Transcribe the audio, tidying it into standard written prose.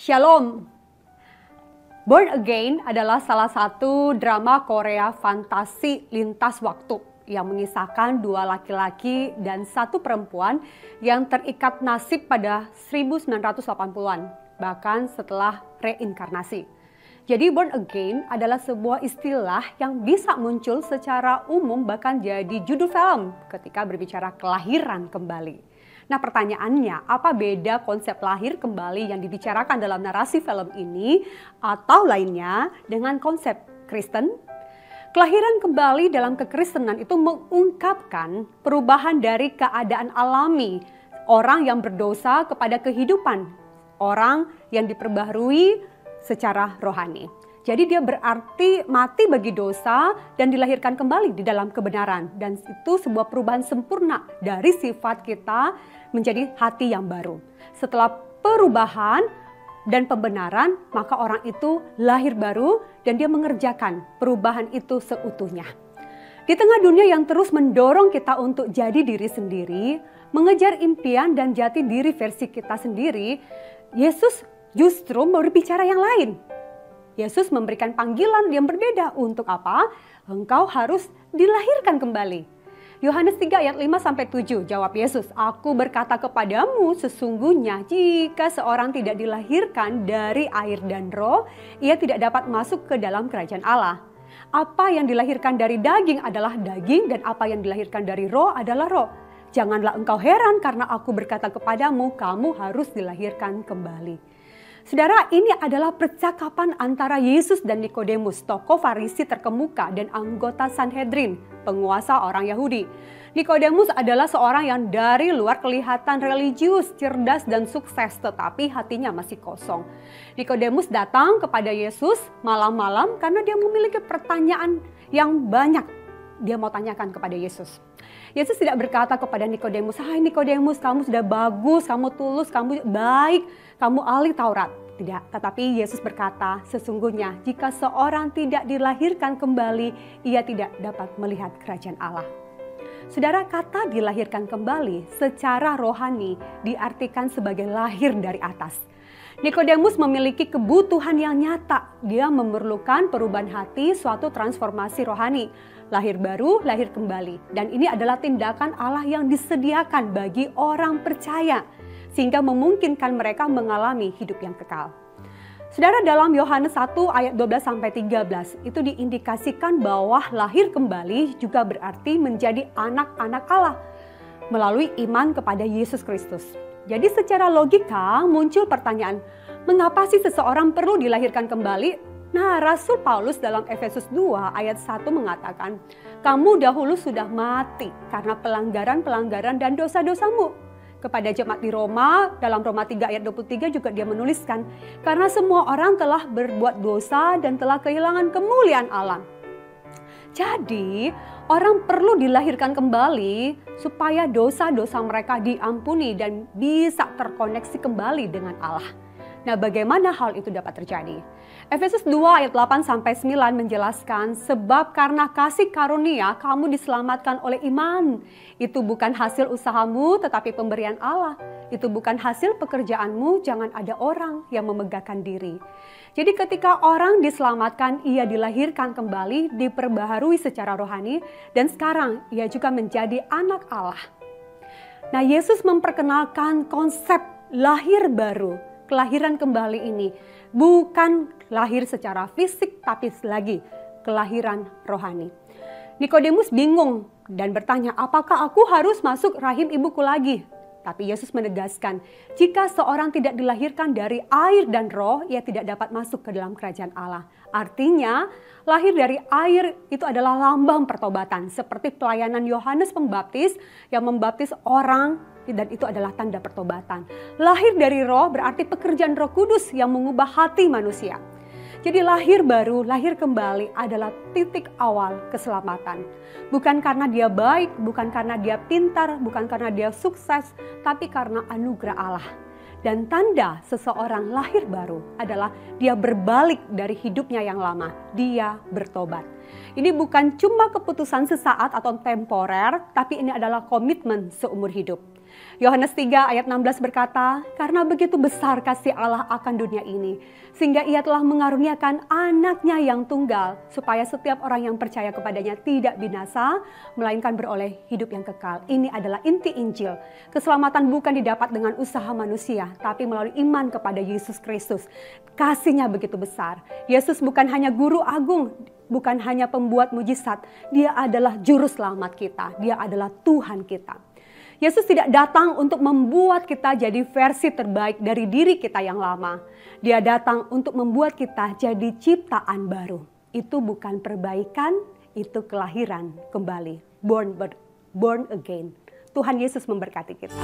Shalom. Born Again adalah salah satu drama Korea fantasi lintas waktu yang mengisahkan dua laki-laki dan satu perempuan yang terikat nasib pada 1980-an, bahkan setelah reinkarnasi. Jadi Born Again adalah sebuah istilah yang bisa muncul secara umum bahkan jadi judul film ketika berbicara kelahiran kembali. Nah pertanyaannya, apa beda konsep lahir kembali yang dibicarakan dalam narasi film ini atau lainnya dengan konsep Kristen? Kelahiran kembali dalam kekristenan itu mengungkapkan perubahan dari keadaan alami orang yang berdosa kepada kehidupan orang yang diperbaharui secara rohani. Jadi dia berarti mati bagi dosa dan dilahirkan kembali di dalam kebenaran. Dan itu sebuah perubahan sempurna dari sifat kita menjadi hati yang baru. Setelah perubahan dan pembenaran, maka orang itu lahir baru dan dia mengerjakan perubahan itu seutuhnya. Di tengah dunia yang terus mendorong kita untuk jadi diri sendiri, mengejar impian dan jati diri versi kita sendiri, Yesus justru berbicara yang lain. Yesus memberikan panggilan yang berbeda. Untuk apa? Engkau harus dilahirkan kembali. Yohanes 3 ayat 5-7 jawab Yesus, "Aku berkata kepadamu, sesungguhnya jika seorang tidak dilahirkan dari air dan roh, ia tidak dapat masuk ke dalam kerajaan Allah. Apa yang dilahirkan dari daging adalah daging dan apa yang dilahirkan dari roh adalah roh. Janganlah engkau heran karena aku berkata kepadamu, kamu harus dilahirkan kembali." Saudara, ini adalah percakapan antara Yesus dan Nikodemus, tokoh Farisi terkemuka dan anggota Sanhedrin, penguasa orang Yahudi. Nikodemus adalah seorang yang dari luar kelihatan religius, cerdas dan sukses, tetapi hatinya masih kosong. Nikodemus datang kepada Yesus malam-malam karena dia memiliki pertanyaan yang banyak. Dia mau tanyakan kepada Yesus. Yesus tidak berkata kepada Nikodemus, "Hai Nikodemus, kamu sudah bagus, kamu tulus, kamu baik, kamu ahli Taurat." Tidak, tetapi Yesus berkata, sesungguhnya jika seorang tidak dilahirkan kembali, ia tidak dapat melihat kerajaan Allah. Saudara, kata dilahirkan kembali secara rohani diartikan sebagai lahir dari atas. Nikodemus memiliki kebutuhan yang nyata. Dia memerlukan perubahan hati, suatu transformasi rohani. Lahir baru, lahir kembali. Dan ini adalah tindakan Allah yang disediakan bagi orang percaya, sehingga memungkinkan mereka mengalami hidup yang kekal. Saudara, dalam Yohanes 1 ayat 12-13 itu diindikasikan bahwa lahir kembali juga berarti menjadi anak-anak Allah melalui iman kepada Yesus Kristus. Jadi secara logika muncul pertanyaan, mengapa sih seseorang perlu dilahirkan kembali? Nah, Rasul Paulus dalam Efesus 2 ayat 1 mengatakan, kamu dahulu sudah mati karena pelanggaran-pelanggaran dan dosa-dosamu. Kepada jemaat di Roma, dalam Roma 3 ayat 23 juga dia menuliskan, karena semua orang telah berbuat dosa dan telah kehilangan kemuliaan Allah. Jadi, orang perlu dilahirkan kembali supaya dosa-dosa mereka diampuni dan bisa terkoneksi kembali dengan Allah. Nah, bagaimana hal itu dapat terjadi? Efesus 2 ayat 8-9 menjelaskan, sebab karena kasih karunia kamu diselamatkan oleh iman. Itu bukan hasil usahamu tetapi pemberian Allah. Itu bukan hasil pekerjaanmu, jangan ada orang yang memegahkan diri. Jadi ketika orang diselamatkan, ia dilahirkan kembali, diperbaharui secara rohani, dan sekarang ia juga menjadi anak Allah. Nah, Yesus memperkenalkan konsep lahir baru, kelahiran kembali ini. Bukan lahir secara fisik, tapi lagi kelahiran rohani. Nikodemus bingung dan bertanya, apakah aku harus masuk rahim ibuku lagi? Tapi Yesus menegaskan, jika seorang tidak dilahirkan dari air dan roh, ia tidak dapat masuk ke dalam kerajaan Allah. Artinya, lahir dari air itu adalah lambang pertobatan. Seperti pelayanan Yohanes Pembaptis yang membaptis orang, dan itu adalah tanda pertobatan. Lahir dari roh berarti pekerjaan Roh Kudus yang mengubah hati manusia. Jadi lahir baru, lahir kembali adalah titik awal keselamatan. Bukan karena dia baik, bukan karena dia pintar, bukan karena dia sukses, tapi karena anugerah Allah. Dan tanda seseorang lahir baru adalah dia berbalik dari hidupnya yang lama. Dia bertobat. Ini bukan cuma keputusan sesaat atau temporer, tapi ini adalah komitmen seumur hidup. Yohanes 3 ayat 16 berkata, karena begitu besar kasih Allah akan dunia ini, sehingga ia telah mengaruniakan anaknya yang tunggal, supaya setiap orang yang percaya kepadanya tidak binasa, melainkan beroleh hidup yang kekal. Ini adalah inti Injil. Keselamatan bukan didapat dengan usaha manusia, tapi melalui iman kepada Yesus Kristus. Kasihnya begitu besar. Yesus bukan hanya guru agung, bukan hanya pembuat mujizat. Dia adalah juru selamat kita. Dia adalah Tuhan kita. Yesus tidak datang untuk membuat kita jadi versi terbaik dari diri kita yang lama. Dia datang untuk membuat kita jadi ciptaan baru. Itu bukan perbaikan, itu kelahiran kembali. Born again. Tuhan Yesus memberkati kita.